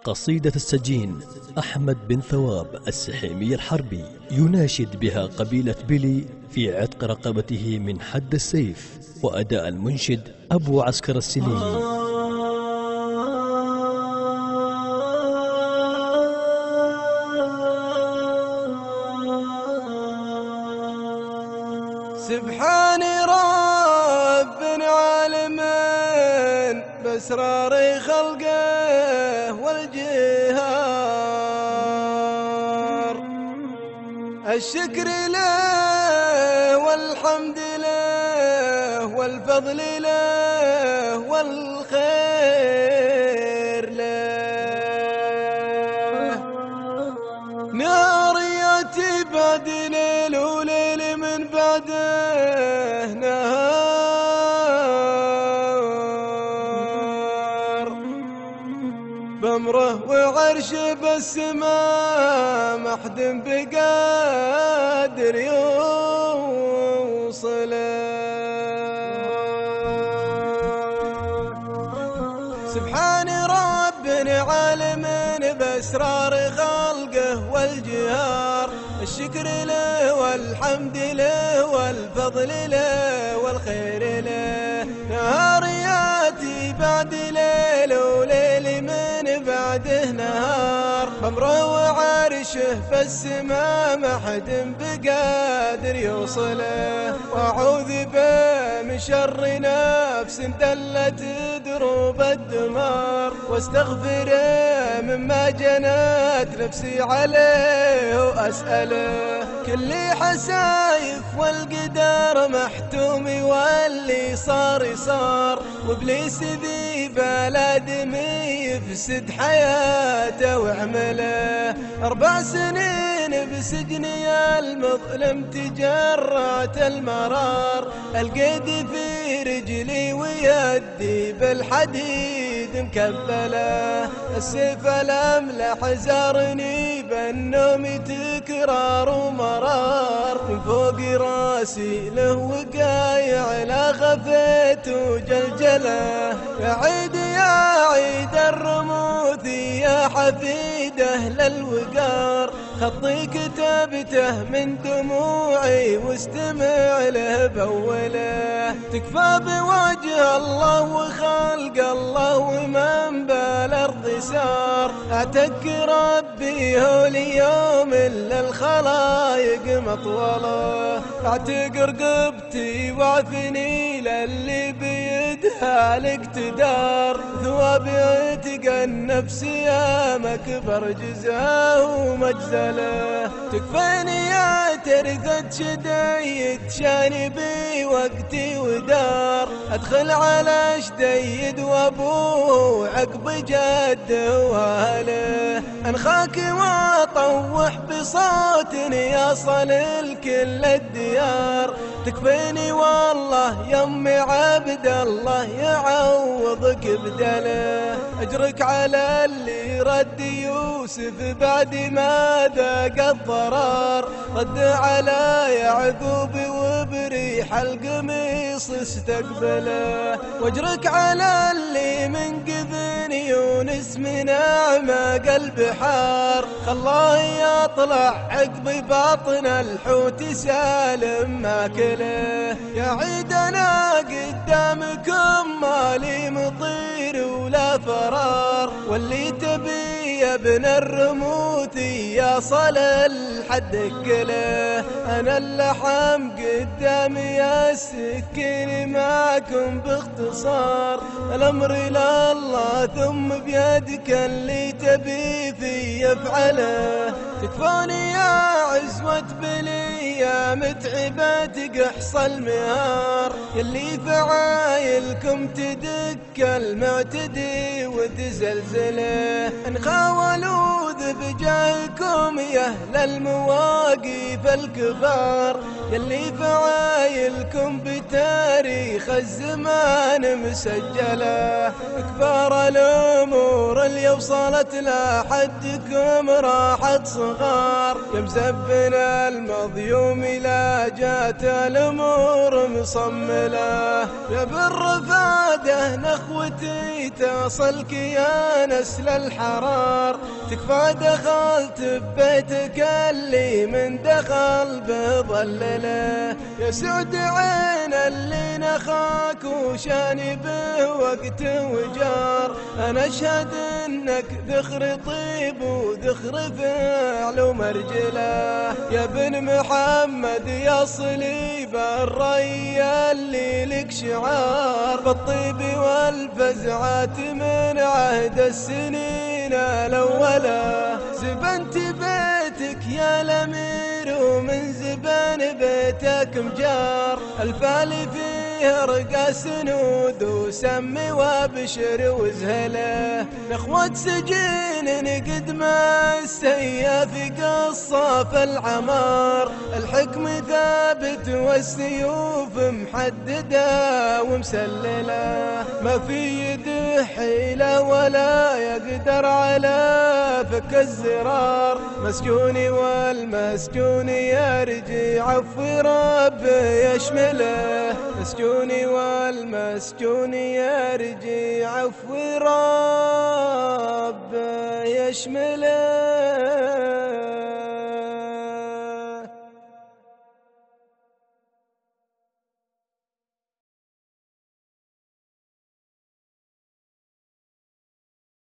قصيدة السجين أحمد بن ثواب السحيمي الحربي يناشد بها قبيلة بلي في عتق رقبته من حد السيف، وأداء المنشد أبو عسكر السليمي. سبحان رب عالم بأسرار خلقه والجهار، الشكر له والحمد له والفضل له والخير له. نار ياتي بعد ليل وليل من بعده نهار، بأمره وعرشه بالسماء ما حد بقادر يوصله. سبحان رب عالم بأسرار خلقه والجهار، الشكر له والحمد له والفضل له والخير له. نهار ياتي بعد ليل وليل من بعده نهار، بأمره وعرشه في السماء ما حد بقادر يوصله. وأعوذ به من شر نفس دلت دروب الدمار، واستغفره مما جنت نفسي عليه وأسأله. كل حسايف والقدر محتومي واللي صار صار، وابليس ذي بلادمي يفسد حياته وعمله. 4 سنين بسجني المظلم تجرعت المرار، القيد في رجلي ويدي بالحديد مكبله. السيف الأملح زارني بالنوم تكرار ومرار، من فوق راسي له وقايع لا خفيت وجلجله. يا عيد يا عيد الرموث يا حفيد أهل الوقار، خطي كتبته من دموعي واستمع له بوله. تكفى بوجه الله وخلق الله ومن بالأرض سار، اعتك ربي هو اليوم إلا الخلايق مطوله. اعتق رقبتي واعفني للي بيدها الاقتدار، ثواب عتق النفس يا مكبر جزاه ومجزله. تكفيني يا ترثة شديد شاني بي وقتي ودار، ادخل على شديد وابوه عقب جده واهله. انخاك واطوح بصوت يصل الكل الديار، تكفيني والله يمي عبد الله يعوضك بدله. اجرك على اللي رد يوسف بعد ما ذاق الضرار، رد على يعقوب وبريح القميص استقبله. واجرك على اللي من قذن يونس من اعماق البحار، خلاه يطلع عقب باطن الحوت سالم ماكله. يا عيد انا قدامكم مالي مطير ولا فرار، واللي تبي يا ابن الرموث يا صل الحد كله. انا اللحم قدامي السكين معكم باختصار، الامر الى الله ثم بيدك اللي تبي في يفعله. تكفوني يا عزوة بلي يا متعبة تقحص المهار، يلي فعايلكم تدك المعتدي وتزلزله. ان خاولوا ذب جايكم يا اهل المواقف الكبار، يلي فعايلكم بتاريخ الزمان مسجله. كبار الأمور اللي وصلت لحدكم راحت صغار، يا مزبنا المظيوم لا جات الأمور مصملة، يا بالرفادة نخوتي تصلك يا نسل الحرار، تكفى دخلت ببيتك اللي من دخل بظلله، يا سعد عين اللي نخاك وشاني به وقت وجار، أنا أشهد إنك ذخر طيب وذخر فعل ومرجله، يا بن محمد يا صليب الري اللي لك شعار، بالطيب والفزعات من عهد السنين الأولى، زبنت بيتك يا الأمير ومن زبن بيتك مجار، الفالي فيه رقى سنود وسمي وابشر وزهله، نخوة سجين قدم السياف قصاف العمار، الحكم ثابت والسيوف محددة ومسللة، ما في يده حيلة ولا يقدر على فك الزرار، مسجوني والمسجون يرجع عفو ربي يشمله، مسجوني والمسجون يرجع عفو ربي يشمله.